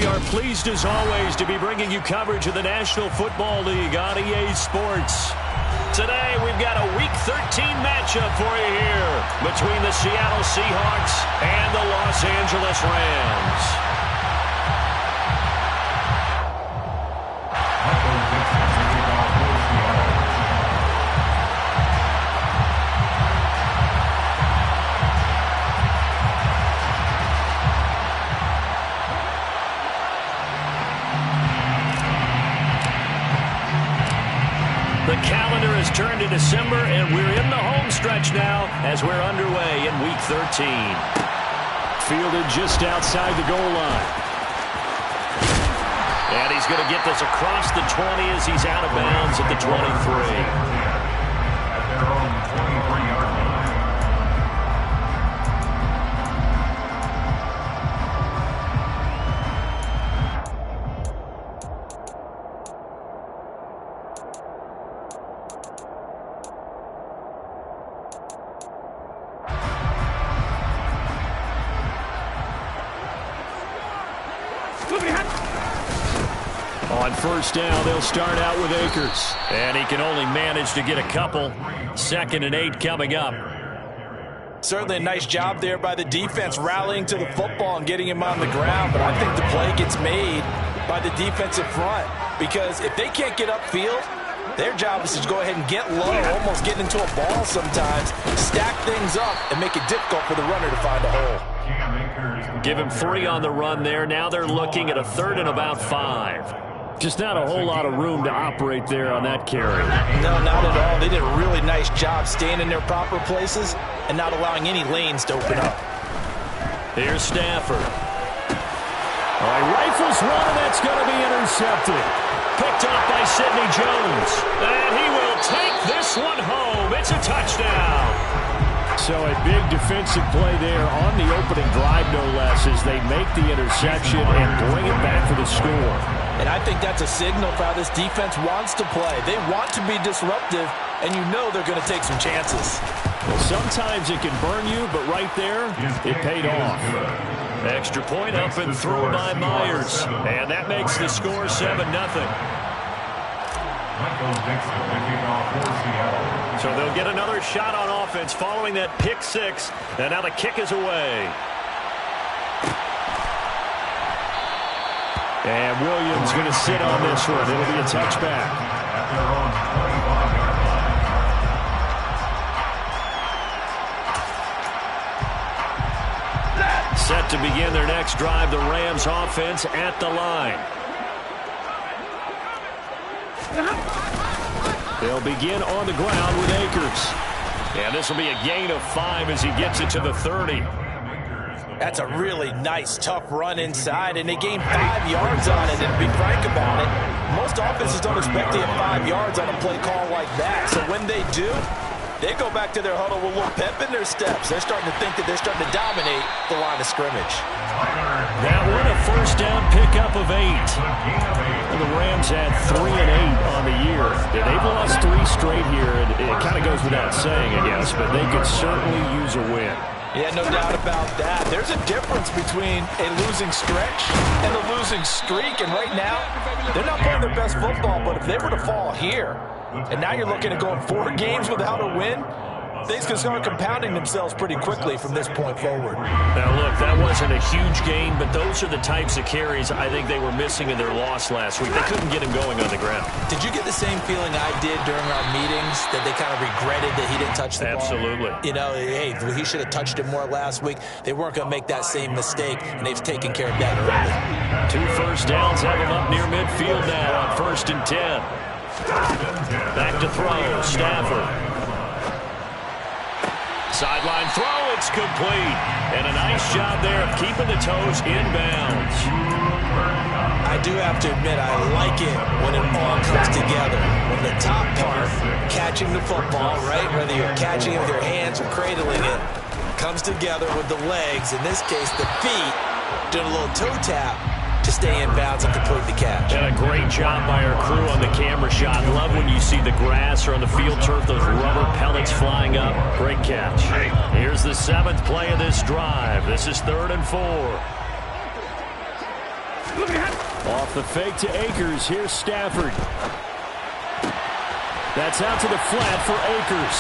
We are pleased as always to be bringing you coverage of the National Football League on EA Sports. Today we've got a Week 13 matchup for you here between the Seattle Seahawks and the Los Angeles Rams. The calendar has turned to December, and we're in the home stretch now as we're underway in Week 13. Fielded just outside the goal line. And he's going to get this across the 20 as he's out of bounds at the 23. At their own 23-yard line. On first down, they'll start out with Akers. And he can only manage to get a couple. 2nd and 8 coming up. Certainly a nice job there by the defense rallying to the football and getting him on the ground. But I think the play gets made by the defensive front. Because if they can't get upfield, their job is to go ahead and get low, almost get into a ball sometimes, stack things up, and make it difficult for the runner to find a hole. Give him 3 on the run there. Now they're looking at a 3rd and about 5. Just not a whole lot of room to operate there on that carry. No, not at all. They did a really nice job staying in their proper places and not allowing any lanes to open up. Here's Stafford. All right, rifles one, and that's going to be intercepted. Picked up by Sidney Jones. And he will take this one home. It's a touchdown. So a big defensive play there on the opening drive, no less, as they make the interception and bring it back for the score. And I think that's a signal for how this defense wants to play. They want to be disruptive, and you know they're going to take some chances. Well, sometimes it can burn you, but right there, it paid off. Extra point up and through by Myers. And that makes the score 7-0. So they'll get another shot on offense following that pick 6. And now the kick is away. And Williams going to sit on this one. It'll be a touchback. Set to begin their next drive, the Rams offense at the line. They'll begin on the ground with Akers. And this will be a gain of 5 as he gets it to the 30. That's a really nice, tough run inside, and they gained 5 yards on it. And to be frank about it, most offenses don't expect to get 5 yards on a play call like that. So when they do, they go back to their huddle with a little pep in their steps. They're starting to think that they're starting to dominate the line of scrimmage. That one a first down pickup of 8. And the Rams had 3 and 8 on the year. They've lost 3 straight here, and it kind of goes without saying, I guess, but they could certainly use a win. Yeah, no doubt about that. There's a difference between a losing stretch and a losing streak, and right now, they're not playing their best football, but if they were to fall here, and now you're looking at going 4 games without a win, things can start compounding themselves pretty quickly from this point forward. Now, look, that wasn't a huge gain, but those are the types of carries I think they were missing in their loss last week. They couldn't get him going on the ground. Did you get the same feeling I did during our meetings, that they kind of regretted that he didn't touch the ball? Absolutely. You know, hey, he should have touched it more last week. They weren't going to make that same mistake, and they've taken care of that early. 2 first downs have him up near midfield now on 1st and 10. Back to throw, Stafford. Sideline throw, it's complete. And a nice job there of keeping the toes inbounds. I do have to admit, I like it when it all comes together. When the top part, catching the football, right, whether you're catching it with your hands or cradling it, comes together with the legs, in this case the feet, doing a little toe tap to stay in bounds and complete the catch. And a great job by our crew on the camera shot. Love when you see the grass or on the field turf, those rubber pellets flying up. Great catch. Here's the 7th play of this drive. This is 3rd and 4. Off the fake to Akers. Here's Stafford. That's out to the flat for Akers.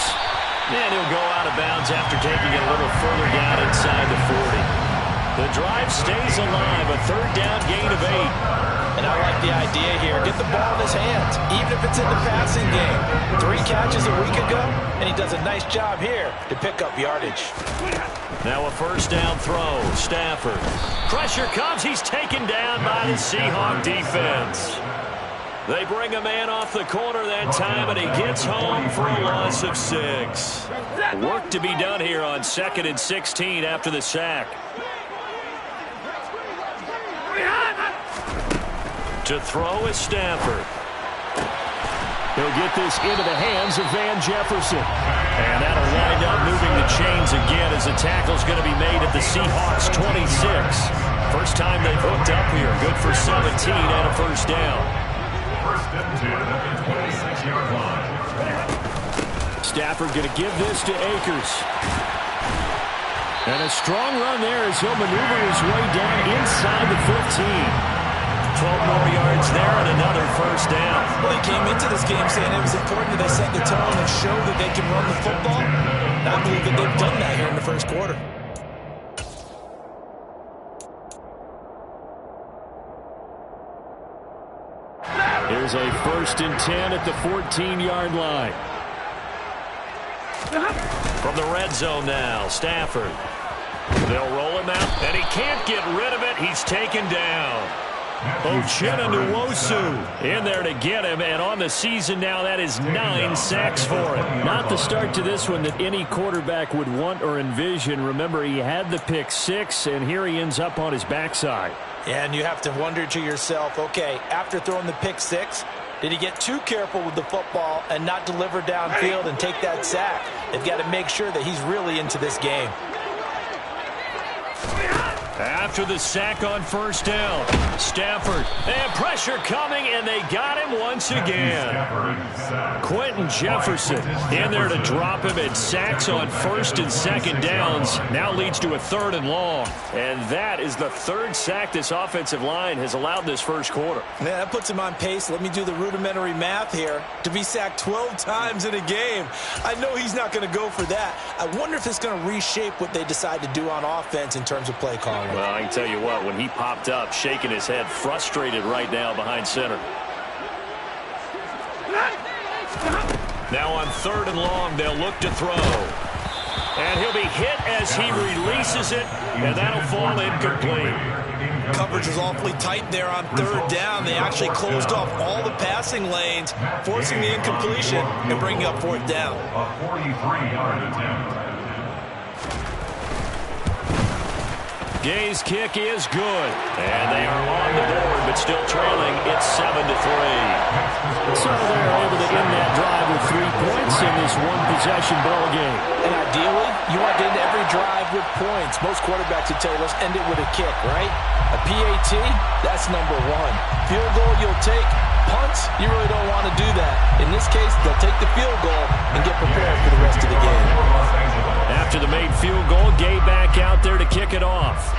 And he'll go out of bounds after taking it a little further down inside the 40. The drive stays alive. A third down gain of 8. And I like the idea here. Get the ball in his hands, even if it's in the passing game. 3 catches a week ago, and he does a nice job here to pick up yardage. Now a first down throw. Stafford. Pressure comes. He's taken down by the Seahawk defense. They bring a man off the corner that time, and he gets home for a loss of 6. Work to be done here on 2nd and 16 after the sack. To throw is Stafford. He'll get this into the hands of Van Jefferson. And that'll wind up moving the chains again as the tackle's going to be made at the Seahawks 26. First time they've hooked up here. Good for 17 and a first down. First and 10 at the 26-yard line. Stafford going to give this to Akers. And a strong run there as he'll maneuver his way down inside the 15. 12 more yards there and another first down. Well, they came into this game saying it was important that they set the tone and show that they can run the football. And I believe that they've done that here in the first quarter. Here's a 1st and 10 at the 14-yard line. From the red zone now, Stafford. They'll roll him out, and he can't get rid of it. He's taken down. Uchenna Nwosu in there to get him, and on the season now, that is 9 sacks for him. Not the start to this one that any quarterback would want or envision. Remember, he had the pick 6, and here he ends up on his backside. Yeah, and you have to wonder to yourself, okay, after throwing the pick 6, did he get too careful with the football and not deliver downfield and take that sack? They've got to make sure that he's really into this game. After the sack on first down, Stafford, and pressure coming, and they got him once again. Quentin Jefferson in there to drop him, and sacks on 1st and 2nd downs now leads to a 3rd and long. And that is the 3rd sack this offensive line has allowed this first quarter. Yeah, that puts him on pace. Let me do the rudimentary math here. To be sacked 12 times in a game, I know he's not going to go for that. I wonder if it's going to reshape what they decide to do on offense in terms of play calling. Well, I can tell you what, when he popped up, shaking his head, frustrated right now behind center. Now on 3rd and long, they'll look to throw. And he'll be hit as he releases it, and that'll fall incomplete. Coverage was awfully tight there on 3rd down. They actually closed off all the passing lanes, forcing the incompletion and bringing up 4th down. A 43-yard attempt. Gay's kick is good. And they are on the board, but still trailing. It's 7-3. So they're able to end that drive with 3 points in this one-possession ball game. And ideally, you want to end every drive with points. Most quarterbacks would tell you, let's end it with a kick, right? A PAT, that's number 1. Field goal, you'll take. Punts, you really don't want to do that. In this case, they'll take the field goal and get prepared for the rest of the game. After the made field goal, Gay back out there to kick it off.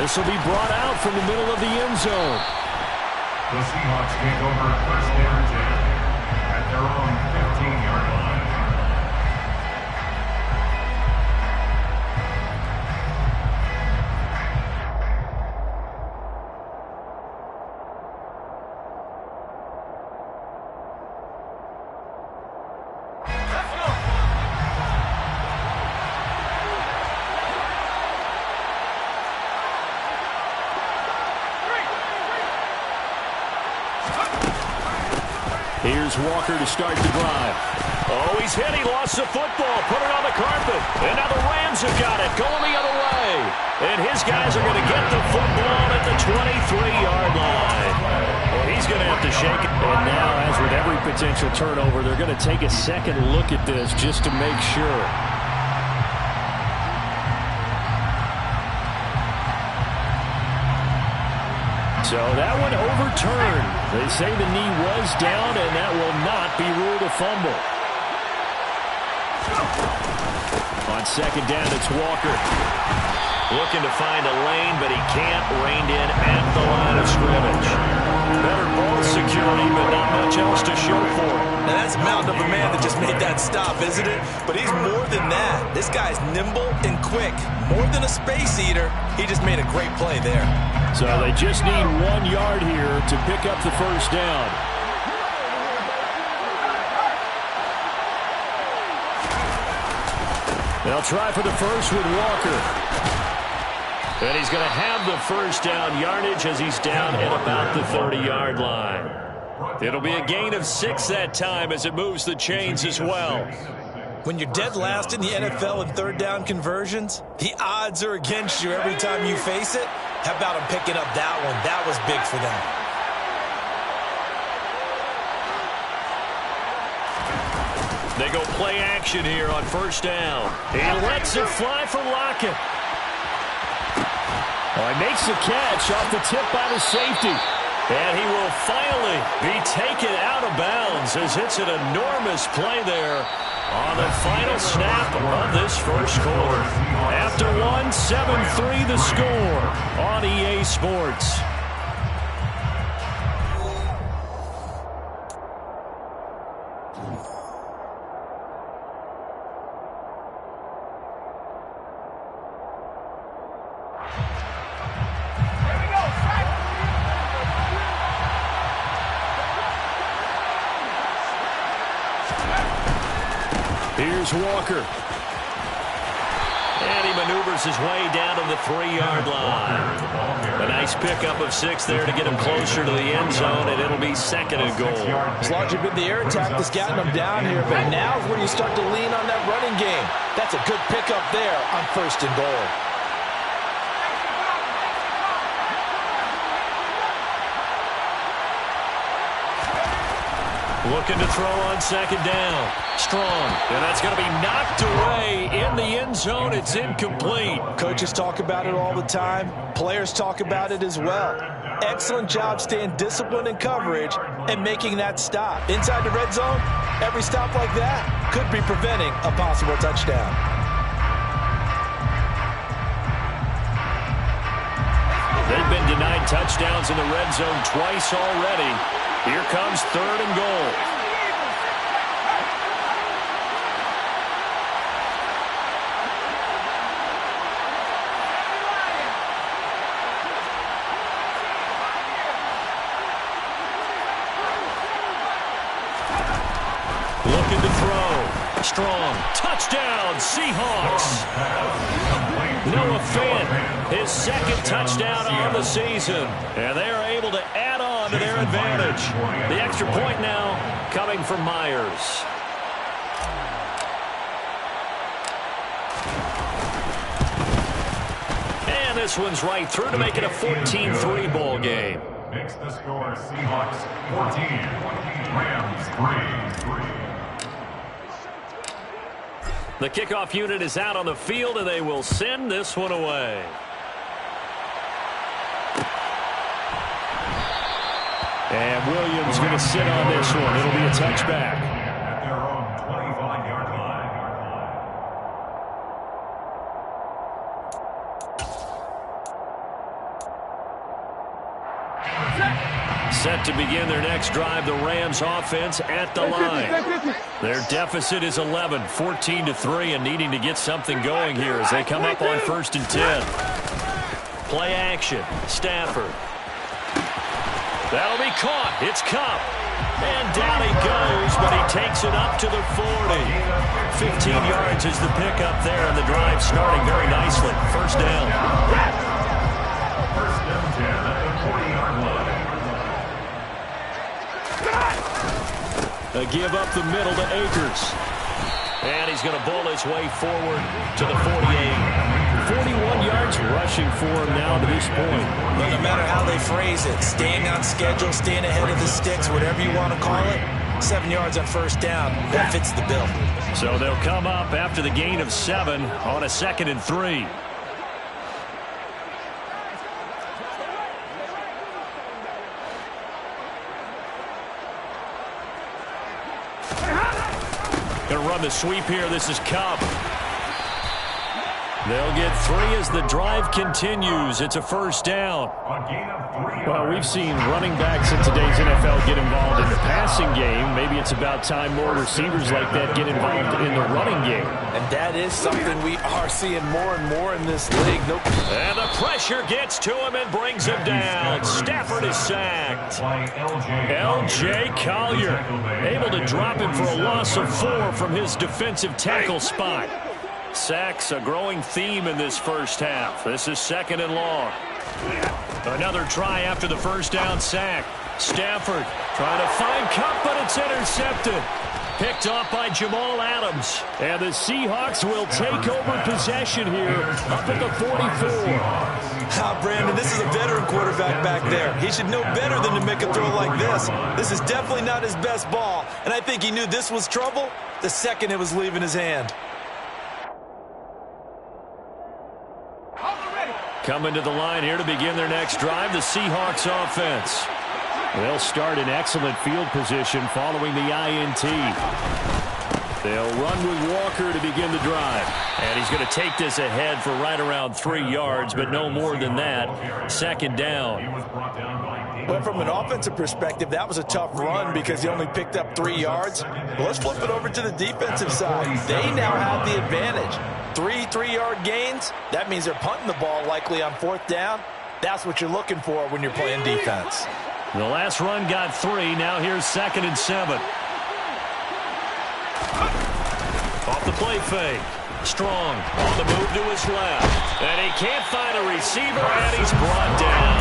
This will be brought out from the middle of the end zone. The Seahawks take over 1st and 10 at their own 15-yard line. Here's Walker to start the drive. Oh, he's hit. He lost the football. Put it on the carpet. And now the Rams have got it. Going the other way. And his guys are going to get the football at the 23-yard line. Well, he's going to have to shake it. And now, as with every potential turnover, they're going to take a second look at this just to make sure. So that one overturned. They say the knee was down, and that will not be ruled a fumble. On second down, it's Walker. Looking to find a lane, but he can't. Reined in at the line of scrimmage. Better ball security, but not much else to show for it. Now that's a mountain of a man that just made that stop, isn't it? But he's more than that. This guy's nimble and quick. More than a space eater. He just made a great play there. So they just need 1 yard here to pick up the first down. They'll try for the first with Walker. And he's going to have the first down yardage as he's down at about the 30-yard line. It'll be a gain of 6 that time as it moves the chains as well. When you're dead last in the NFL in third down conversions, the odds are against you every time you face it. How about him picking up that one? That was big for them. They go play action here on first down. He lets it fly for Lockett. He makes the catch off the tip by the safety. And he will finally be taken out of bounds as it's an enormous play there on the final snap of this first quarter. After 1, 7-3 the score on EA Sports. Here's Walker. And he maneuvers his way down to the 3-yard line. A nice pickup of 6 there to get him closer to the end zone, and it'll be second and goal. It's largely been the air attack that's gotten him down here, but now is where you start to lean on that running game. That's a good pickup there on first and goal. Looking to throw on second down. Strong. And that's going to be knocked away in the end zone. It's incomplete. Coaches talk about it all the time. Players talk about it as well. Excellent job staying disciplined in coverage and making that stop. Inside the red zone, every stop like that could be preventing a possible touchdown. They've been denied touchdowns in the red zone twice already. Here comes third and goal. Looking to throw. Strong. Touchdown, Seahawks. Noah Fant, his second touchdown on the season. And they are able to add on to their advantage. The extra point now coming from Myers. And this one's right through to make it a 14-3 ball game. Makes the score Seahawks 14, Rams 3. The kickoff unit is out on the field, and they will send this one away. And Williams going to sit on this one. It'll be a touchback. At their own 25-yard line. Set to begin their next drive, the Rams offense at the line. Their deficit is 11, 14-3, and needing to get something going here as they come up on 1st and 10. Play action, Stafford. That'll be caught. It's Cup. And down he goes, but he takes it up to the 40. 15 yards is the pickup there, and the drive starting very nicely. First down. First down 10 at the 40-yard line. A give up the middle to Akers. And he's going to bowl his way forward to the 48. 41 yards rushing for him now to this point. But no matter how they phrase it, staying on schedule, staying ahead of the sticks, whatever you want to call it, 7 yards on first down, that fits the bill. So they'll come up after the gain of 7 on a 2nd and 3. Going to run the sweep here. This is Cobb. They'll get 3 as the drive continues. It's a first down. Well, we've seen running backs in today's NFL get involved in the passing game. Maybe it's about time more receivers like that get involved in the running game. And that is something we are seeing more and more in this league. And the pressure gets to him and brings him down. Stafford is sacked. L.J. Collier able to drop him for a loss of 4 from his defensive tackle spot. Sacks a growing theme in this first half. This is 2nd and long. Another try after the first down sack. Stafford trying to find Cup, but it's intercepted. Picked off by Jamal Adams. And the Seahawks will take over possession here up at the 44. Brandon, this is a veteran quarterback back there. He should know better than to make a throw like this. This is definitely not his best ball. And I think he knew this was trouble the second it was leaving his hand. Coming to the line here to begin their next drive, the Seahawks offense. They'll start in excellent field position following the INT. They'll run with Walker to begin the drive. And he's going to take this ahead for right around 3 yards, but no more than that. 2nd down. But from an offensive perspective, that was a tough run because he only picked up 3 yards. Well, let's flip it over to the defensive side. They now have the advantage. 3 3-yard gains. That means they're punting the ball likely on 4th down. That's what you're looking for when you're playing defense. The last run got 3. Now here's 2nd and 7. Off the play fake. Strong on the move to his left. And he can't find a receiver, and he's brought down.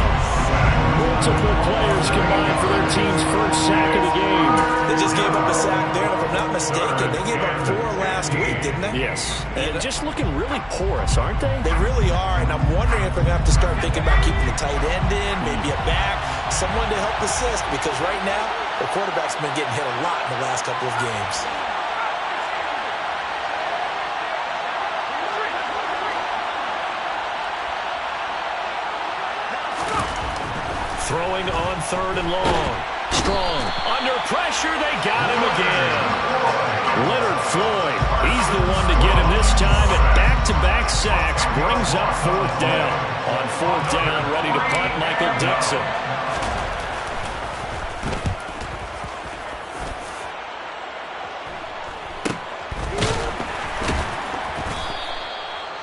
Multiple players combined for their team's first sack of the game. They just gave up a sack there, and if I'm not mistaken, they gave up 4 last week, didn't they? Yes. And just looking really porous, aren't they? They really are, and I'm wondering if they're going to have to start thinking about keeping the tight end in, maybe a back, someone to help assist, because right now, the quarterback's been getting hit a lot in the last couple of games. Throwing on 3rd and long. Strong. Under pressure, they got him again. Leonard Floyd, he's the one to get him this time, and back-to-back sacks brings up 4th down. On 4th down, ready to punt, Michael Dixon.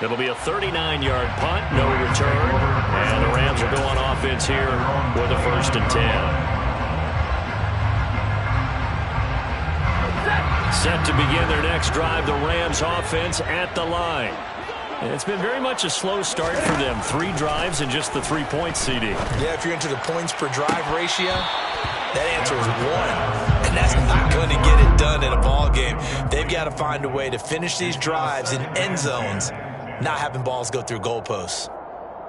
It'll be a 39-yard punt, no return. And the Rams are going offense here with a 1st and 10. Set to begin their next drive, the Rams offense at the line. And it's been very much a slow start for them. 3 drives and just the 3 points, CD. Yeah, if you're into the points per drive ratio, that answer is 1. And that's not going to get it done in a ball game. They've got to find a way to finish these drives in end zones, not having balls go through goalposts.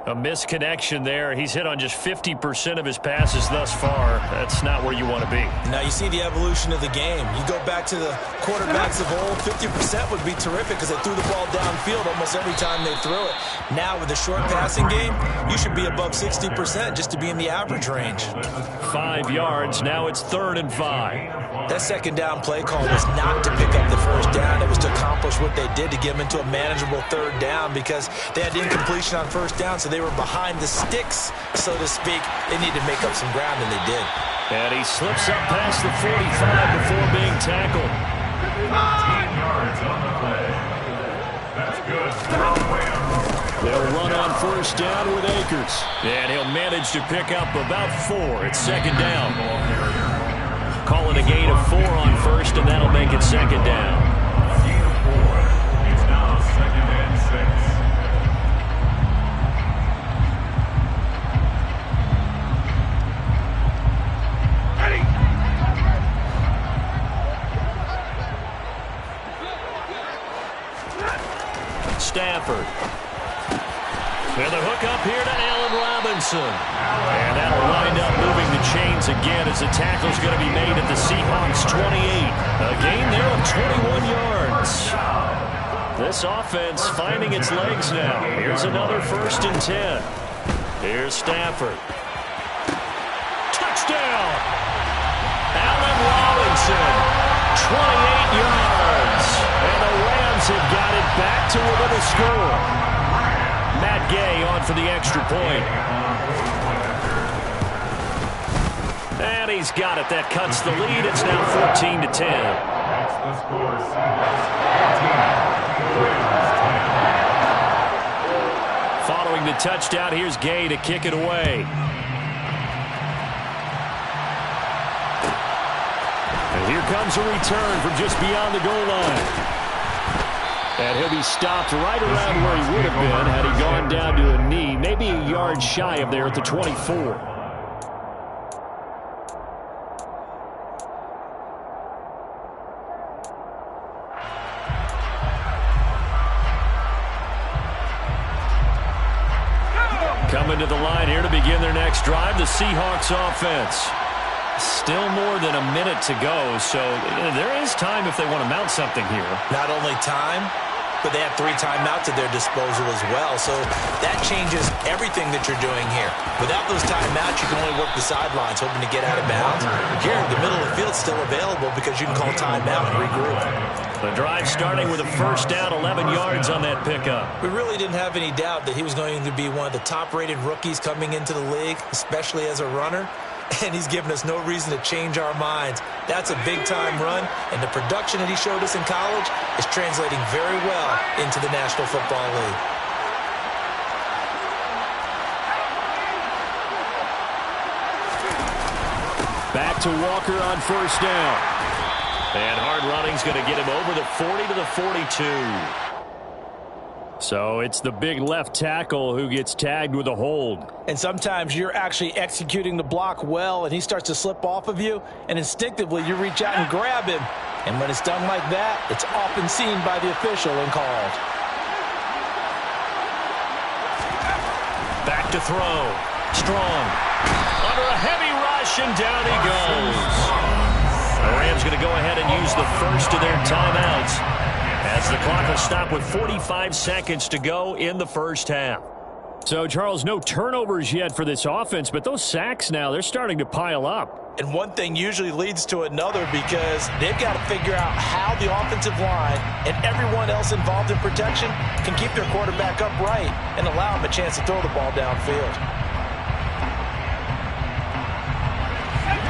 A misconnection there. He's hit on just 50% of his passes thus far. That's not where you want to be. Now you see the evolution of the game. You go back to the quarterbacks of old, 50% would be terrific because they threw the ball downfield almost every time they threw it. Now with the short passing game, you should be above 60% just to be in the average range. 5 yards. Now it's 3rd and 5. That 2nd down play call was not to pick up the 1st down. It was to accomplish what they did to get them into a manageable 3rd down because they had incompletion on 1st down, so they were behind the sticks, so to speak. They needed to make up some ground, and they did. And he slips up past the 45 before being tackled. 15 yards on the play. That's good. They'll run on 1st down with Akers. And he'll manage to pick up about 4. It's 2nd down. Calling a gain of 4 on 1st, and that'll make it 2nd down. Gain of 4. It's now 2nd and 6. Stafford. And the hook up here to Allen Robinson. And that'll wind up moving the chains again as the tackle's going to be made at the Seahawks 28. A gain there of 21 yards. This offense finding its legs now. Here's another 1st and 10. Here's Stafford. Touchdown! Allen Robinson, 28 yards. And the Rams have got it back to within a score. Gay on for the extra point. And he's got it. That cuts the lead. It's now 14-10. That's the score. Seahawks 10. Following the touchdown, here's Gay to kick it away. And here comes a return from just beyond the goal line. And he'll be stopped right around where he would have been had he gone down to a knee, maybe a yard shy of there at the 24. Coming to the line here to begin their next drive, the Seahawks offense. Still more than a minute to go, so there is time if they want to mount something here. Not only time, but they have 3 timeouts at their disposal as well. So that changes everything that you're doing here. Without those timeouts, you can only work the sidelines, hoping to get out of bounds. Here, the middle of the field's still available because you can call timeout and regroup. The drive starting with a first down, 11 yards on that pickup. We really didn't have any doubt that he was going to be one of the top-rated rookies coming into the league, especially as a runner. And he's given us no reason to change our minds. That's a big-time run, and the production that he showed us in college is translating very well into the National Football League. Back to Walker on first down. And hard running's going to get him over the 40 to the 42. So it's the big left tackle who gets tagged with a hold. And sometimes you're actually executing the block well, and he starts to slip off of you, and instinctively you reach out and grab him. And when it's done like that, it's often seen by the official and called. Back to throw. Strong. Under a heavy rush, and down he goes. The Rams going to go ahead and use the first of their timeouts, as the clock will stop with 45 seconds to go in the first half. So, Charles, no turnovers yet for this offense, but those sacks now, they're starting to pile up. And one thing usually leads to another because they've got to figure out how the offensive line and everyone else involved in protection can keep their quarterback upright and allow him a chance to throw the ball downfield.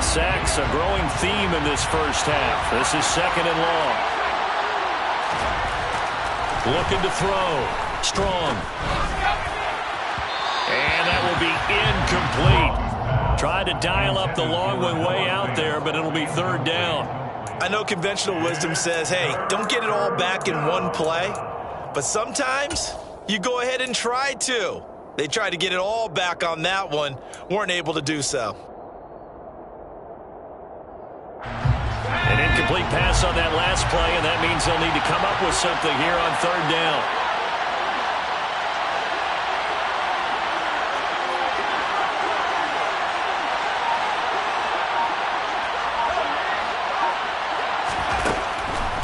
Sacks, a growing theme in this first half. This is second and long. Looking to throw. Strong. And that will be incomplete. Tried to dial up the long one way out there, but it'll be third down. I know conventional wisdom says, hey, don't get it all back in one play. But sometimes you go ahead and try to. They tried to get it all back on that one. Weren't able to do so. An incomplete pass on that last play, and that means they'll need to come up with something here on third down.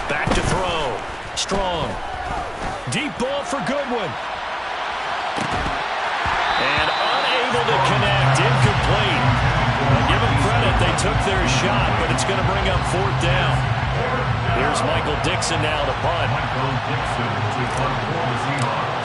Back to throw. Strong. Deep ball for Goodwin. And unable to connect. Incomplete. Give them credit, they took their shot, but it's going to bring up fourth down. Here's Michael Dixon now to punt. Michael Dixon to punt for the Seahawks.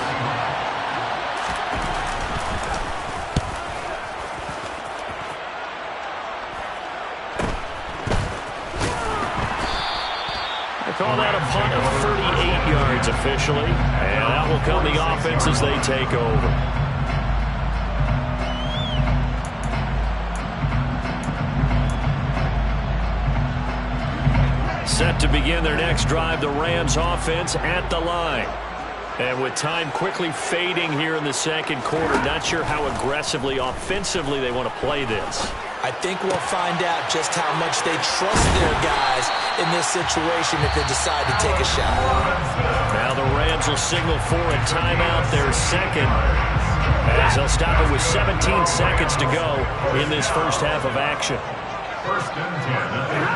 They call that a punt of 38 yards officially, and out will come the offense as they take over. Set to begin their next drive, the Rams offense at the line. And with time quickly fading here in the second quarter, not sure how aggressively, offensively they want to play this. I think we'll find out just how much they trust their guys in this situation if they decide to take a shot. Now the Rams will signal for a timeout, their second, as they'll stop it with 17 seconds to go in this first half of action. First and 10 at the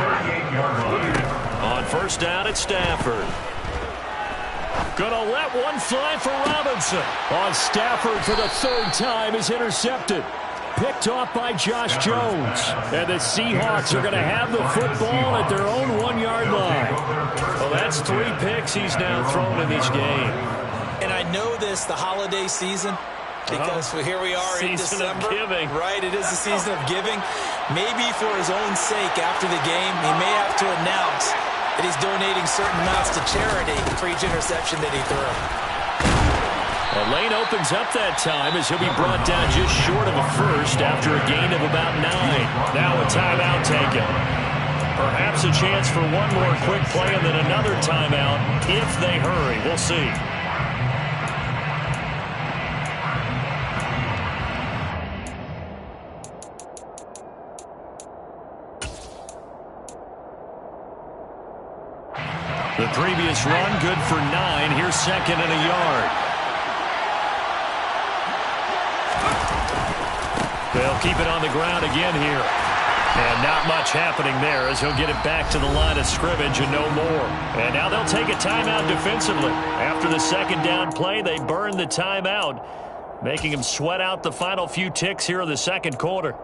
38-yard line. On first down, it's Stafford. Gonna let one fly for Robinson. On Stafford for the third time is intercepted. Picked off by Josh Jones. And the Seahawks are going to have the football at their own 1-yard line. Well, that's 3 picks he's now thrown in this game. And I know this, the holiday season, because here we are in December. Season of giving. Right, it is the season of giving. Maybe for his own sake after the game, he may have to announce that he's donating certain amounts to charity for each interception that he threw. The lane opens up that time as he'll be brought down just short of a first after a gain of about 9. Now a timeout taken. Perhaps a chance for one more quick play and then another timeout if they hurry. We'll see. The previous run, good for 9. Here's second and a yard. They'll keep it on the ground again here. And not much happening there as he'll get it back to the line of scrimmage and no more. And now they'll take a timeout defensively. After the second down play, they burn the timeout, making him sweat out the final few ticks here in the second quarter.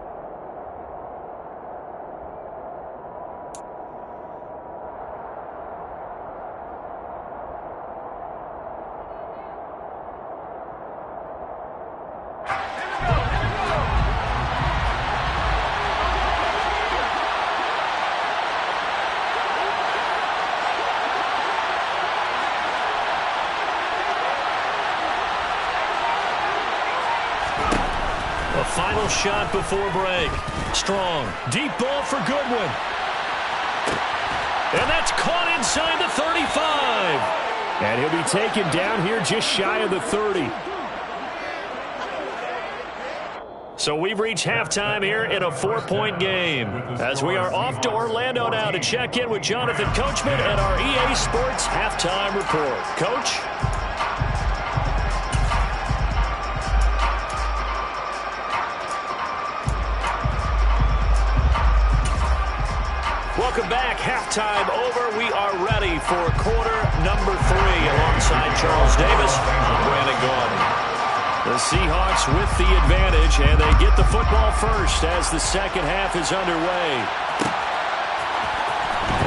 Final shot before break. Strong. Deep ball for Goodwin. And that's caught inside the 35. And he'll be taken down here just shy of the 30. So we've reached halftime here in a 4-point game. As we are off to Orlando now to check in with Jonathan Coachman and our EA Sports halftime report. Coach? Welcome back. Halftime over. We are ready for quarter number 3 alongside Charles Davis and Brandon Gordon. The Seahawks with the advantage, and they get the football first as the second half is underway.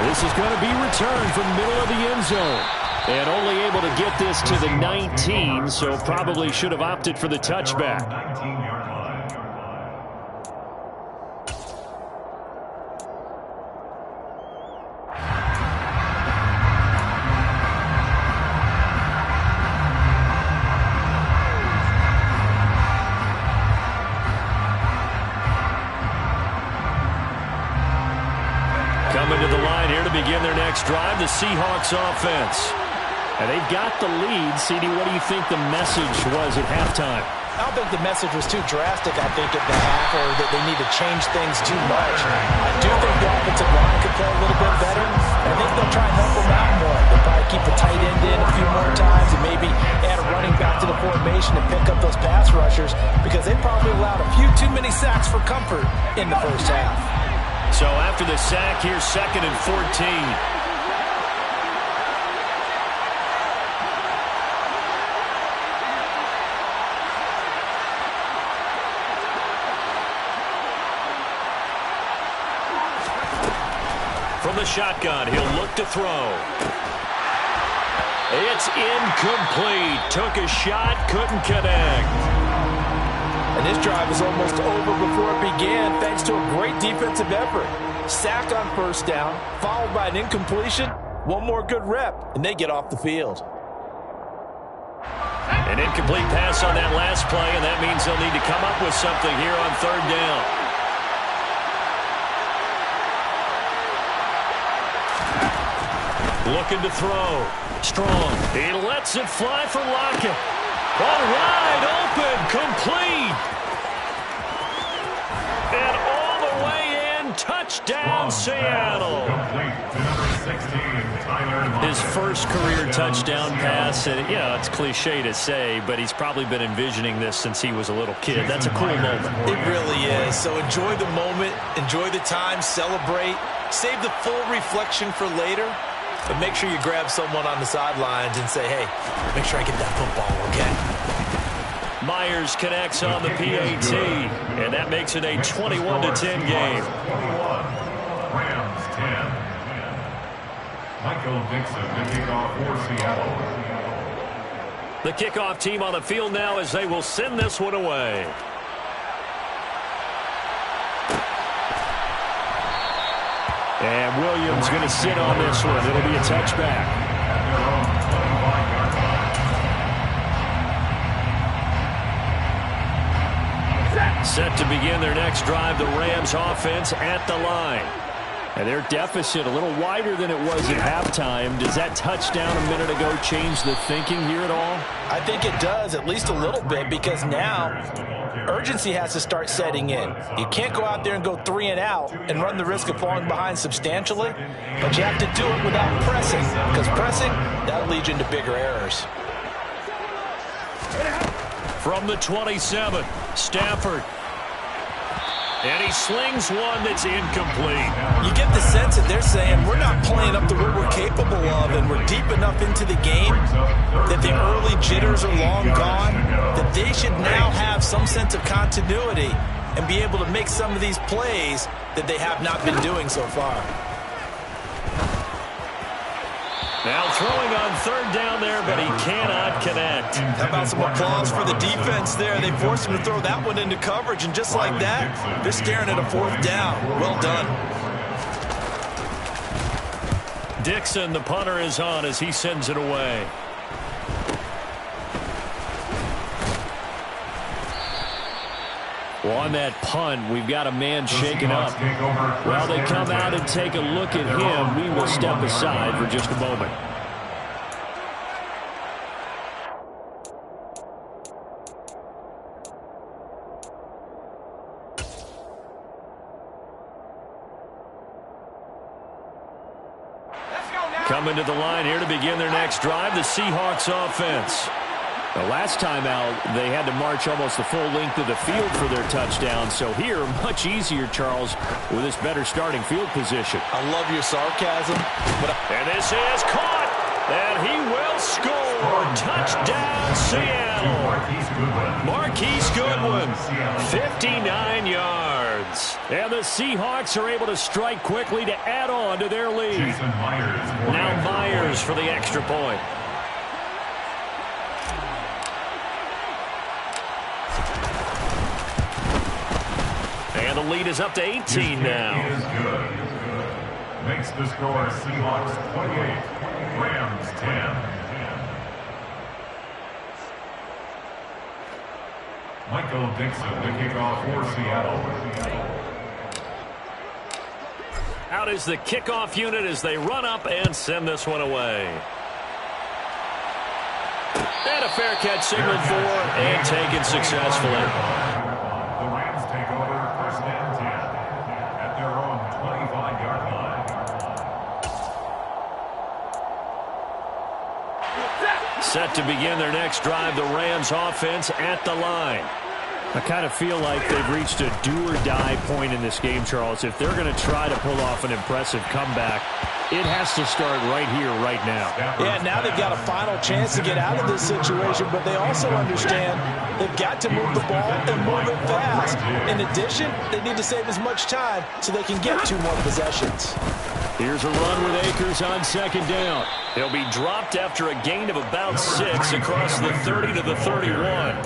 This is going to be returned from the middle of the end zone. And only able to get this to the 19, so probably should have opted for the touchback. 19-yard line. Coming to the line here to begin their next drive, the Seahawks offense. And they've got the lead. CD, what do you think the message was at halftime? I don't think the message was too drastic, I think, at the half, or that they need to change things too much. I do think the offensive line could play a little bit better. I think they'll try and help them out more. They'll probably keep the tight end in a few more times and maybe add a running back to the formation and pick up those pass rushers because they probably allowed a few too many sacks for comfort in the first half. So after the sack, here's second and 14. From the shotgun, he'll look to throw. It's incomplete. Took a shot, couldn't connect. And this drive was almost over before it began thanks to a great defensive effort. Sack on first down, followed by an incompletion. One more good rep, and they get off the field. An incomplete pass on that last play, and that means they'll need to come up with something here on third down. Looking to throw. Strong. He lets it fly for Lockett. All wide open. Complete. And all the way in. Touchdown, Seattle. His first career touchdown pass. And, yeah, it's cliche to say, but he's probably been envisioning this since he was a little kid. That's a cool moment. It really is. So enjoy the moment. Enjoy the time. Celebrate. Save the full reflection for later. But make sure you grab someone on the sidelines and say, hey, make sure I get that football, okay? Myers connects on the PAT, and that makes it a 21-10 game. 21, Rams 10. Michael Dixon to kick off for Seattle. The kickoff team on the field now as they will send this one away. And Williams going to sit on this one. It'll be a touchback. Set to begin their next drive, the Rams offense at the line. And their deficit a little wider than it was at halftime. Does that touchdown a minute ago change the thinking here at all? I think it does, at least a little bit, because now urgency has to start setting in. You can't go out there and go 3 and out and run the risk of falling behind substantially, but you have to do it without pressing, because pressing, that'll lead you into bigger errors. From the 27, Stafford. And he slings one that's incomplete. You get the sense that they're saying we're not playing up to what we're capable of, and we're deep enough into the game that the early jitters are long gone, that they should now have some sense of continuity and be able to make some of these plays that they have not been doing so far. Now throwing on third down there, but he cannot connect. How about some applause for the defense there? They forced him to throw that one into coverage, and just like that, they're staring at a 4th down. Well done. Dixon, the punter, is on as he sends it away. Well, on that punt, we've got a man shaken up. While they come out and take a look at him, we will step aside for just a moment. Coming to the line here to begin their next drive, the Seahawks offense. The last time out, they had to march almost the full length of the field for their touchdown. So here, much easier, Charles, with this better starting field position. I love your sarcasm. And this is caught. And he will score. Touchdown, Seattle. Marquise Goodwin, 59 yards. And the Seahawks are able to strike quickly to add on to their lead. Now Myers for the extra point. And the lead is up to 18 now. Makes the score Seahawks 28, Rams 10. Michael Dixon, the kickoff for Seattle. Out is the kickoff unit as they run up and send this one away. And a fair catch signaled for and taken successfully. Set to begin their next drive, the Rams offense at the line. I kind of feel like they've reached a do-or-die point in this game, Charles. If they're going to try to pull off an impressive comeback, it has to start right here, right now. Yeah, now they've got a final chance to get out of this situation, but they also understand they've got to move the ball and move it fast. In addition, they need to save as much time so they can get 2 more possessions. Here's a run with Akers on second down. He'll be dropped after a gain of about 6 across the 30 to the 31.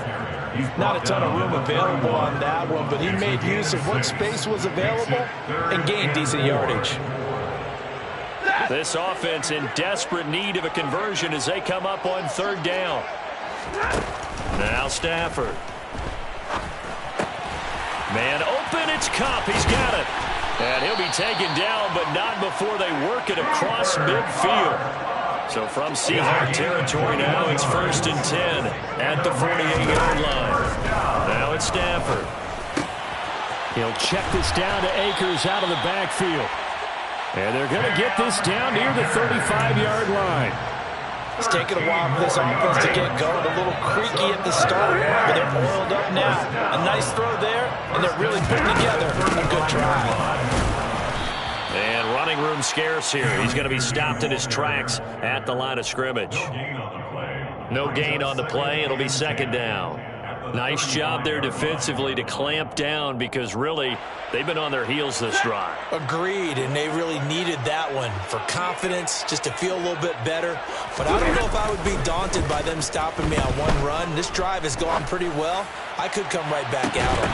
Not a ton of room available on that one, but he made use of what space was available and gained decent yardage. This offense in desperate need of a conversion as they come up on third down. Now Stafford. Man open, it's Kupp. He's got it. And he'll be taken down, but not before they work it across midfield. So from Seahawk territory now, it's 1st and 10 at the 48-yard line. Now it's Stafford. He'll check this down to Akers out of the backfield. And they're going to get this down near the 35-yard line. It's taken a while for this offense to get going. A little creaky at the start, but they're oiled up now. A nice throw there, and they're really putting together a good drive. And running room scarce here. He's going to be stopped in his tracks at the line of scrimmage. No gain on the play. It'll be second down. Nice job there defensively to clamp down because really they've been on their heels this drive. Agreed, and they really need needed that one for confidence, just to feel a little bit better. But I don't know if I would be daunted by them stopping me on one run. This drive has gone pretty well. I could come right back at them.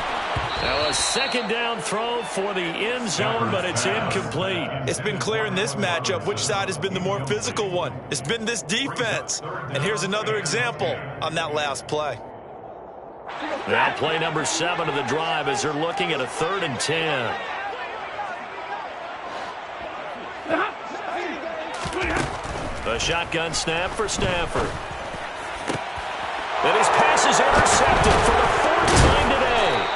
Now a second down throw for the end zone, but it's incomplete. It's been clear in this matchup which side has been the more physical one. It's been this defense. And here's another example on that last play. Now play number 7 of the drive as they're looking at a 3rd and 10. A shotgun snap for Stafford. And his pass is intercepted for the 4th time today.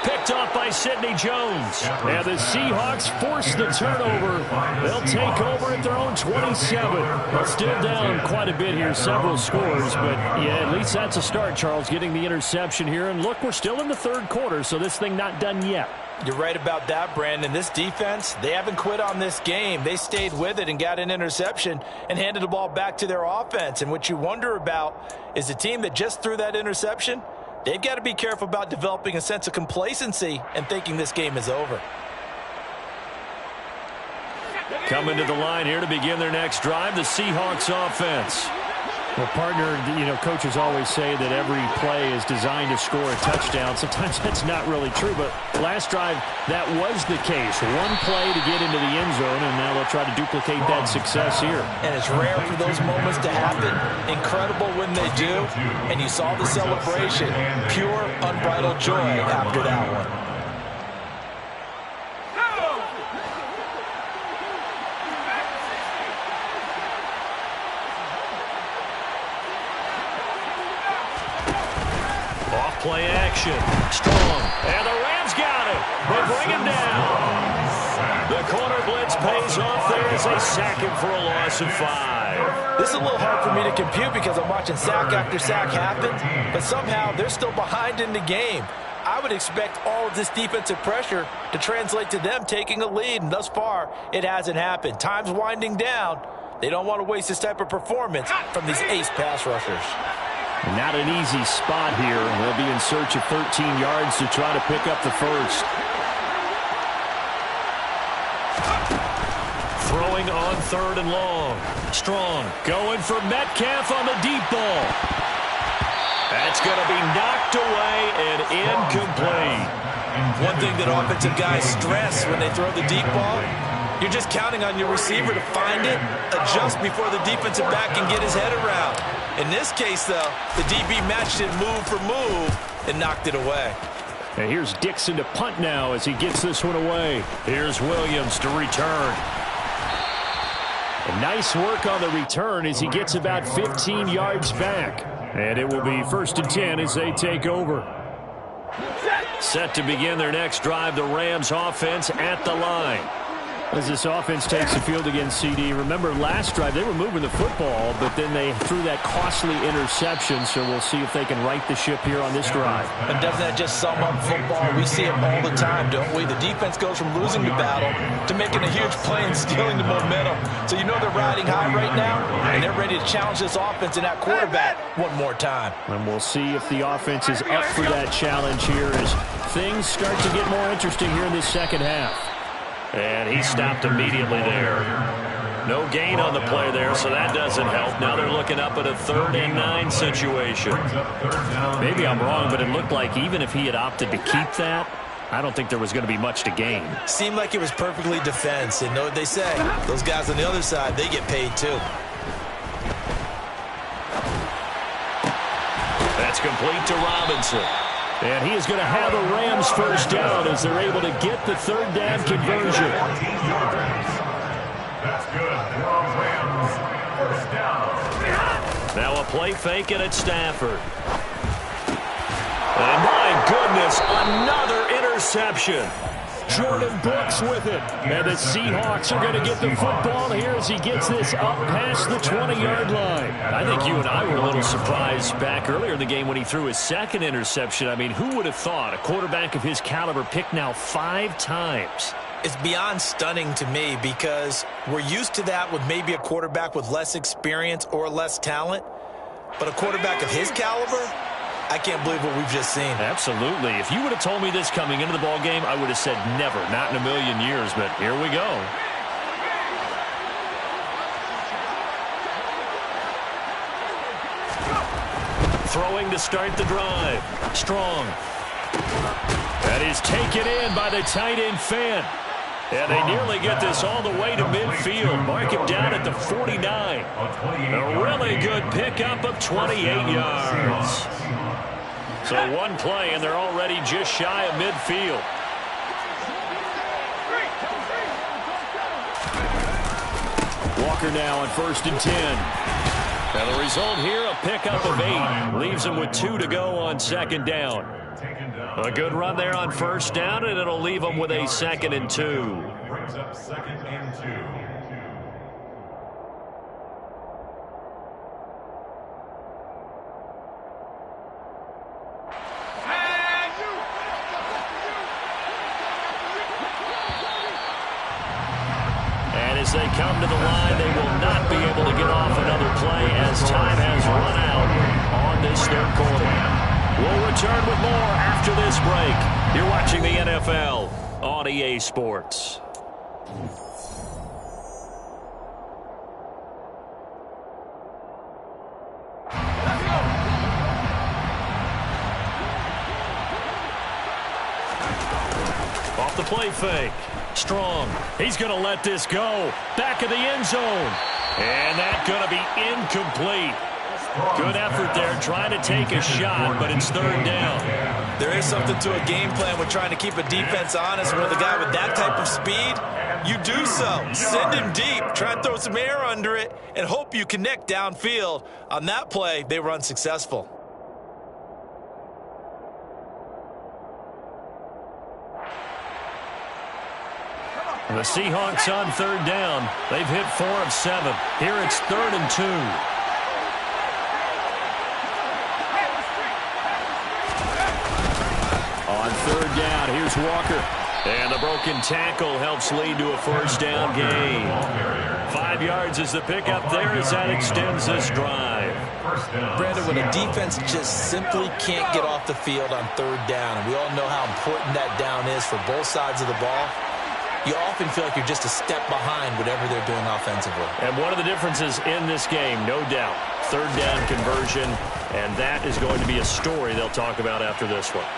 Picked off by Sidney Jones. And the Seahawks force the turnover. They'll take over at their own 27. But still down quite a bit here, several scores. But, yeah, at least that's a start, Charles, getting the interception here. And, look, we're still in the 3rd quarter, so this thing not done yet. You're right about that, Brandon. This defense, they haven't quit on this game. They stayed with it and got an interception and handed the ball back to their offense. And what you wonder about is the team that just threw that interception, they've got to be careful about developing a sense of complacency and thinking this game is over. Coming to the line here to begin their next drive, the Seahawks offense. Well, partner, coaches always say that every play is designed to score a touchdown. Sometimes that's not really true, but last drive, that was the case. One play to get into the end zone, and now they'll try to duplicate that success here. And it's rare for those moments to happen. Incredible when they do. And you saw the celebration. Pure, unbridled joy after that one. Play action. Strong. And the Rams got it. They bring him down. The corner blitz pays off there as they sack him for a loss of 5. This is a little hard for me to compute because I'm watching sack after sack happen, but somehow they're still behind in the game. I would expect all of this defensive pressure to translate to them taking a lead, and thus far, it hasn't happened. Time's winding down. They don't want to waste this type of performance from these ace pass rushers. Not an easy spot here. They'll be in search of 13 yards to try to pick up the first. Throwing on 3rd and long. Strong going for Metcalf on the deep ball. That's going to be knocked away and incomplete. One thing that offensive guys stress when they throw the deep ball, you're just counting on your receiver to find it, adjust before the defensive back can get his head around. In this case, though, the DB matched it move for move and knocked it away. And here's Dixon to punt now as he gets this one away. Here's Williams to return. And nice work on the return as he gets about 15 yards back. And it will be 1st and 10 as they take over. Set to begin their next drive, the Rams offense at the line. As this offense takes the field against CD, remember last drive they were moving the football, but then they threw that costly interception, so we'll see if they can right the ship here on this drive. And doesn't that just sum up football? We see it all the time, don't we? The defense goes from losing the battle to making a huge play and stealing the momentum. So you know they're riding high right now, and they're ready to challenge this offense and that quarterback one more time. And we'll see if the offense is up for that challenge here as things start to get more interesting here in this second half. And he stopped immediately there. No gain on the play there, so that doesn't help. Now they're looking up at a 3rd and 9 situation. Maybe I'm wrong, but it looked like even if he had opted to keep that, I don't think there was going to be much to gain. Seemed like it was perfectly defense. And know what they say, those guys on the other side, they get paid too. That's complete to Robinson. And he is going to have a Rams first down as they're able to get the 3rd down conversion. That's good. Rams first down. Now a play fake it at Stafford. And my goodness, another interception. Jordan Brooks with it. And the Seahawks are going to get the football here as he gets this up past the 20-yard line. I think you and I were a little surprised back earlier in the game when he threw his 2nd interception. I mean, who would have thought a quarterback of his caliber picked now 5 times? It's beyond stunning to me because we're used to that with maybe a quarterback with less experience or less talent. But a quarterback of his caliber, I can't believe what we've just seen. Absolutely. If you would have told me this coming into the ball game, I would have said never, not in a million years, but here we go. Throwing to start the drive. Strong. That is taken in by the tight end Fant. And they nearly get this all the way to midfield. Mark him down at the 49. A really good pickup of 28 yards. So one play, and they're already just shy of midfield. Walker now on 1st and 10. And the result here, a pickup of 8. Leaves him with 2 to go on 2nd down. A good run there on 1st down, and it'll leave him with a 2nd and 2. Brings up 2nd and 2. And as they come to the line, they will not be able to get off another play as time has run out on this 3rd quarter. We'll return with more after this break. You're watching the NFL on EA Sports. Off the play fake. Strong. He's going to let this go. Back of the end zone. And that's going to be incomplete. Good effort there, trying to take a shot, but it's 3rd down. There is something to a game plan with trying to keep a defense honest. With a guy with that type of speed, you do so. Send him deep, try and throw some air under it, and hope you connect downfield. On that play, they were unsuccessful. The Seahawks on 3rd down. They've hit 4 of 7. Here it's 3rd and 2. On 3rd down, here's Walker. And the broken tackle helps lead to a 1st down gain. 5 yards is the pickup there as that extends this drive. Brandon, when a defense just simply can't get off the field on 3rd down, and we all know how important that down is for both sides of the ball, you often feel like you're just a step behind whatever they're doing offensively. And one of the differences in this game, no doubt, 3rd down conversion, and that is going to be a story they'll talk about after this one.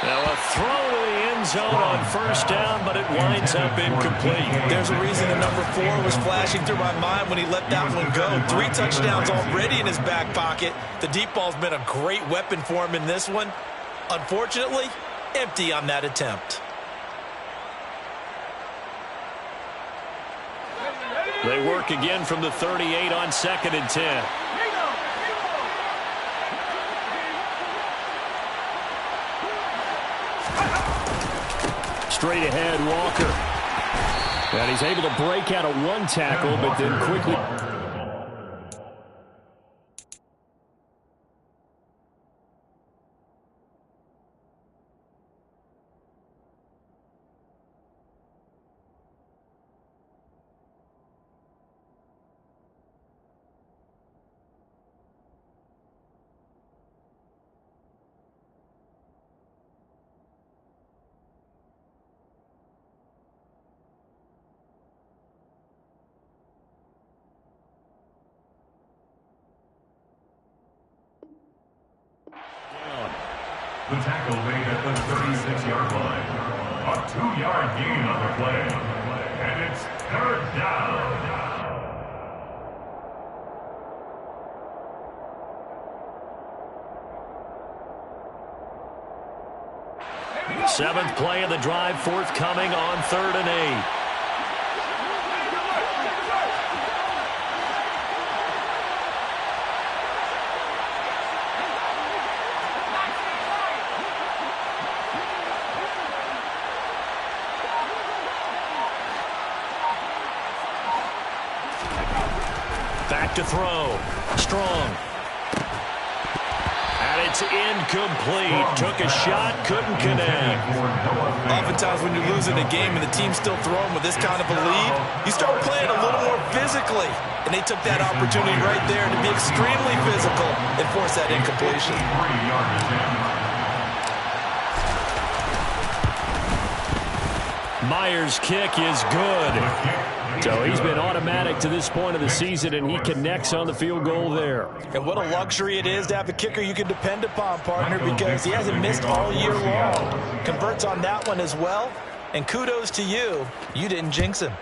Now a throw to the end zone on 1st down, but it winds up incomplete. There's a reason the number 4 was flashing through my mind when he let that one go. 3 touchdowns already in his back pocket. The deep ball's been a great weapon for him in this one. Unfortunately, empty on that attempt. They work again from the 38 on 2nd and 10. Straight ahead, Walker. And he's able to break out of 1 tackle, but then quickly... The tackle made at the 36-yard line. A 2-yard gain on the play. And it's 3rd down. 7th play of the drive forthcoming on 3rd and 8. Back to throw. Strong. And it's incomplete. Took a shot, couldn't connect. Oftentimes when you're losing a game and the team's still throwing with this kind of a lead, you start playing a little more physically. And they took that opportunity right there to be extremely physical and force that incompletion. Myers' kick is good. So he's been automatic. automatic to this point of the season, and he connects on the field goal there. And what a luxury it is to have a kicker you can depend upon, partner, because he hasn't missed all year long. Converts on that one as well, and kudos to you. You didn't jinx him.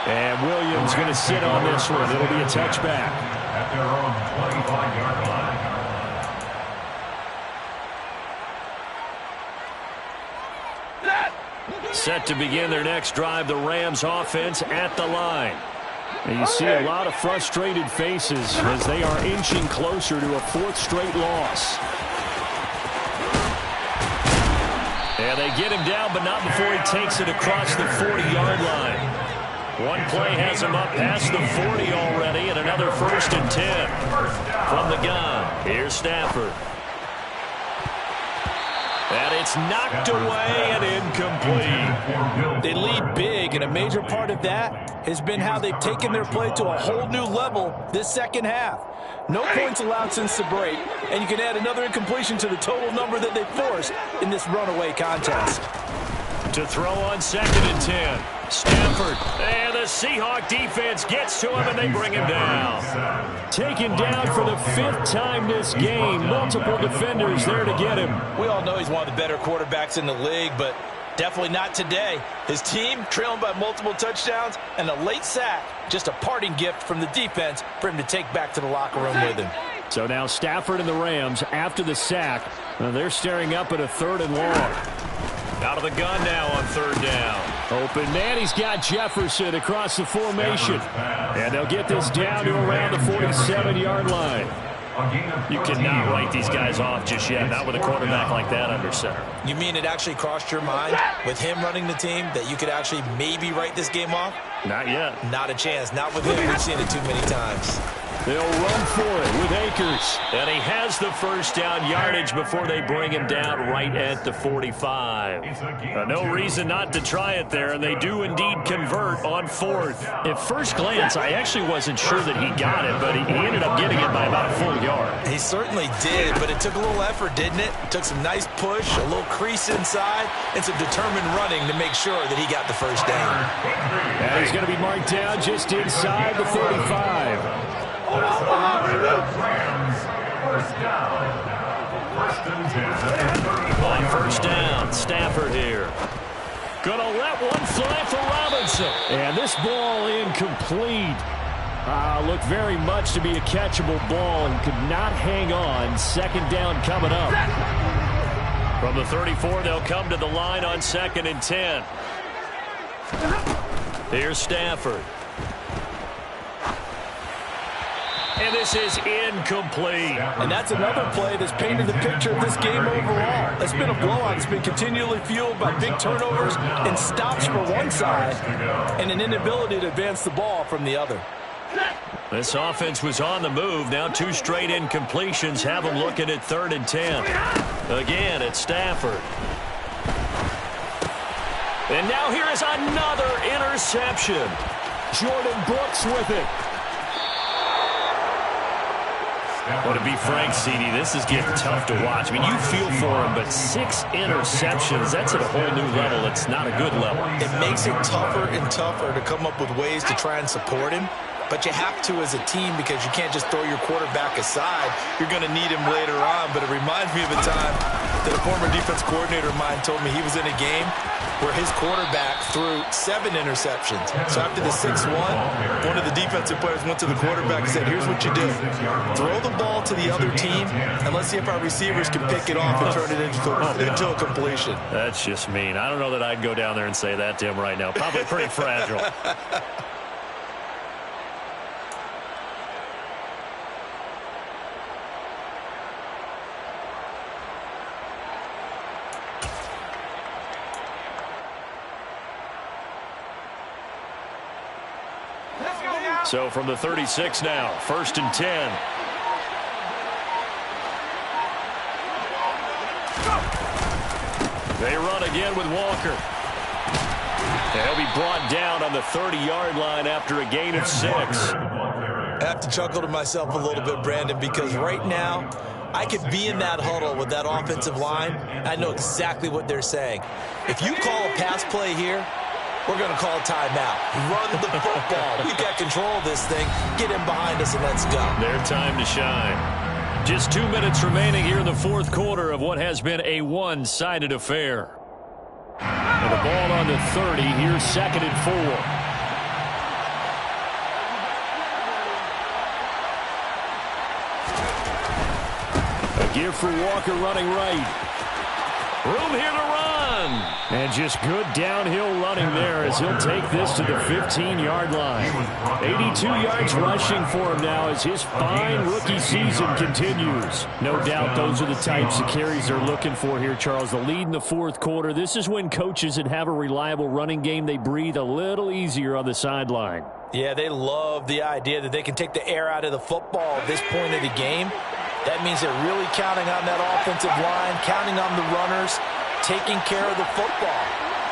And Williams going to sit on this one. It'll be a touchback. At their own 25-yard line. Set to begin their next drive, the Rams offense at the line. And you see a lot of frustrated faces as they are inching closer to a fourth straight loss. And they get him down, but not before he takes it across the 40-yard line. One play has him up past the 40 already, and another 1st and 10 from the gun. Here's Stafford. And it's knocked away and incomplete. They lead big, and a major part of that has been how they've taken their play to a whole new level this second half. No points allowed since the break, and you can add another incompletion to the total number that they forced in this runaway contest. To throw on 2nd and 10. Stafford, and the Seahawk defense gets to him, and they bring him down. Taken down for the 5th time this game. Multiple defenders there to get him. We all know he's one of the better quarterbacks in the league, but definitely not today. His team trailing by multiple touchdowns and a late sack. Just a parting gift from the defense for him to take back to the locker room with him. So now Stafford and the Rams, after the sack, they're staring up at a 3rd and long. Out of the gun now on 3rd down. Open man, he's got Jefferson across the formation. And they'll get this down to around the 47-yard line. You cannot write these guys off just yet, not with a quarterback like that under center. You mean it actually crossed your mind with him running the team that you could actually maybe write this game off? Not yet. Not a chance. Not with him. We've seen it too many times. They'll run for it with Akers. And he has the 1st down yardage before they bring him down right at the 45. No reason not to try it there, and they do indeed convert on 4th. At first glance, I actually wasn't sure that he got it, but he ended up getting it by about a full yard. He certainly did, but it took a little effort, didn't it? Took some nice push, a little crease inside, and some determined running to make sure that he got the 1st down. And he's going to be marked down just inside the 35. Rams, 1st down. 1st and 10. On 1st down, Stafford here. Gonna let one fly for Robinson. And this ball incomplete. Looked very much to be a catchable ball and could not hang on. 2nd down coming up. From the 34, they'll come to the line on 2nd and 10. Here's Stafford. And this is incomplete. And that's another play that's painted the picture of this game overall. It's been a blowout. It's been continually fueled by big turnovers and stops for one side and an inability to advance the ball from the other. This offense was on the move. Now 2 straight incompletions have them looking at 3rd and 10. Again, it's Stafford. And now here is another interception. Jordan Brooks with it. Well, to be frank, CD, this is getting tough to watch. I mean, you feel for him, but 6 interceptions, that's at a whole new level. It's not a good level. It makes it tougher and tougher to come up with ways to try and support him. But you have to as a team because you can't just throw your quarterback aside. You're going to need him later on. But it reminds me of a time that a former defense coordinator of mine told me he was in a game where his quarterback threw 7 interceptions. So after the 6-1, one of the defensive players went to the quarterback and said, here's what you do. Throw the ball to the other team, and let's see if our receivers can pick it off and turn it into a completion. That's just mean. I don't know that I'd go down there and say that to him right now. Probably pretty fragile. So from the 36 now, 1st and 10. They run again with Walker. And he'll be brought down on the 30-yard line after a gain of 6. I have to chuckle to myself a little bit, Brandon, because right now I could be in that huddle with that offensive line. I know exactly what they're saying. If you call a pass play here, we're going to call a timeout. Run the football. We've got control of this thing. Get him behind us and let's go. Their time to shine. Just 2 minutes remaining here in the fourth quarter of what has been a one-sided affair. And the ball on the 30. Here's 2nd and 4. A give for Walker running right. Room here to run. And just good downhill running there as he'll take this to the 15-yard line. 82 yards rushing for him now as his fine rookie season continues. No doubt those are the types of carries they're looking for here, Charles. The lead in the fourth quarter. This is when coaches that have a reliable running game, they breathe a little easier on the sideline. Yeah, they love the idea that they can take the air out of the football at this point of the game. That means they're really counting on that offensive line, counting on the runners, taking care of the football.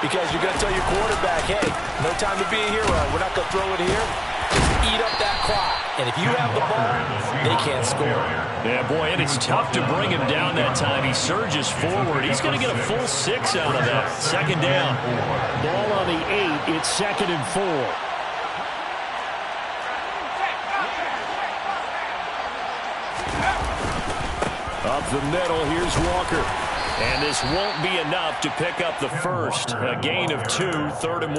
Because you're going to tell your quarterback, hey, no time to be a hero. We're not going to throw it here. Just eat up that clock. And if you have the ball, they can't score. Yeah, boy, and it's tough to bring him down that time. He surges forward. He's going to get a full 6 out of that. 2nd down. Ball on the 8. It's 2nd and 4. Up the middle, here's Walker. And this won't be enough to pick up the first. A gain of 2, 3rd and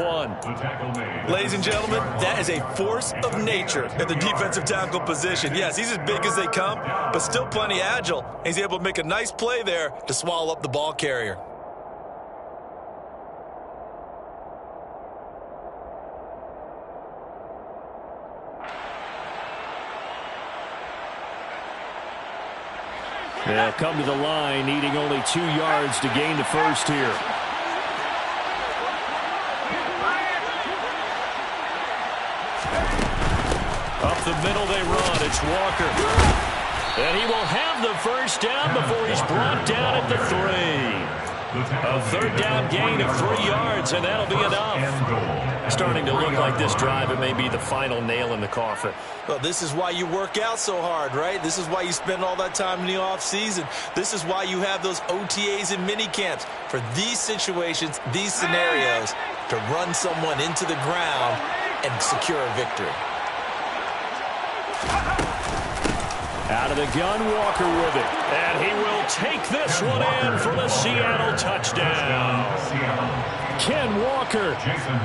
1. Ladies and gentlemen, that is a force of nature at the defensive tackle position. Yes, he's as big as they come, but still plenty agile. He's able to make a nice play there to swallow up the ball carrier. They'll come to the line, needing only 2 yards to gain the first here. Up the middle they run. It's Walker. And he will have the first down before he's brought down at the 3. A 3rd down gain of 3 yards, and that'll be enough. Starting to look like this drive, it may be the final nail in the coffin. Well, this is why you work out so hard, right? This is why you spend all that time in the offseason. This is why you have those OTAs and mini camps for these situations, these scenarios, to run someone into the ground and secure a victory. Out of the gun, Walker with it. And he will take this one in for the Seattle touchdown. Ken Walker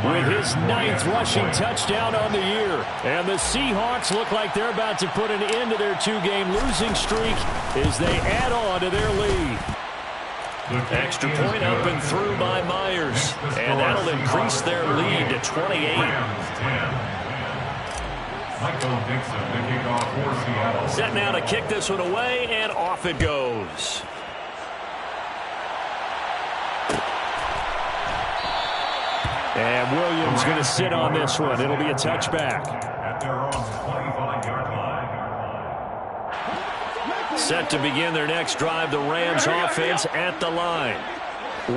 with his 9th rushing touchdown on the year. And the Seahawks look like they're about to put an end to their 2-game losing streak as they add on to their lead. Extra point up and through by Myers. And that'll increase their lead to 28. Set now to kick this one away, and off it goes. And Williams going to sit on this one. It'll be a touchback. At their own 25-yard line. Set to begin their next drive, the Rams offense at the line.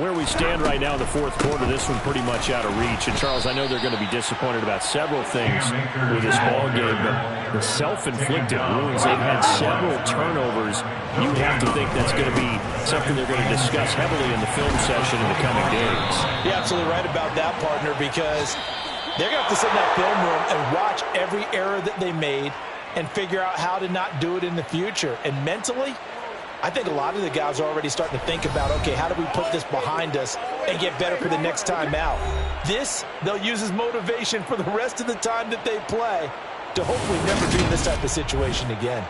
Where we stand right now in the fourth quarter, this one pretty much out of reach. And, Charles, I know they're going to be disappointed about several things with this ball game, but the self-inflicted wounds, they've had several turnovers. You have to think that's going to be something they're going to discuss heavily in the film session in the coming days. You're absolutely right about that, partner, because they're going to have to sit in that film room and watch every error that they made and figure out how to not do it in the future. And mentally, I think a lot of the guys are already starting to think about, okay, how do we put this behind us and get better for the next time out? This, they'll use as motivation for the rest of the time that they play to hopefully never be in this type of situation again.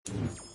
Texans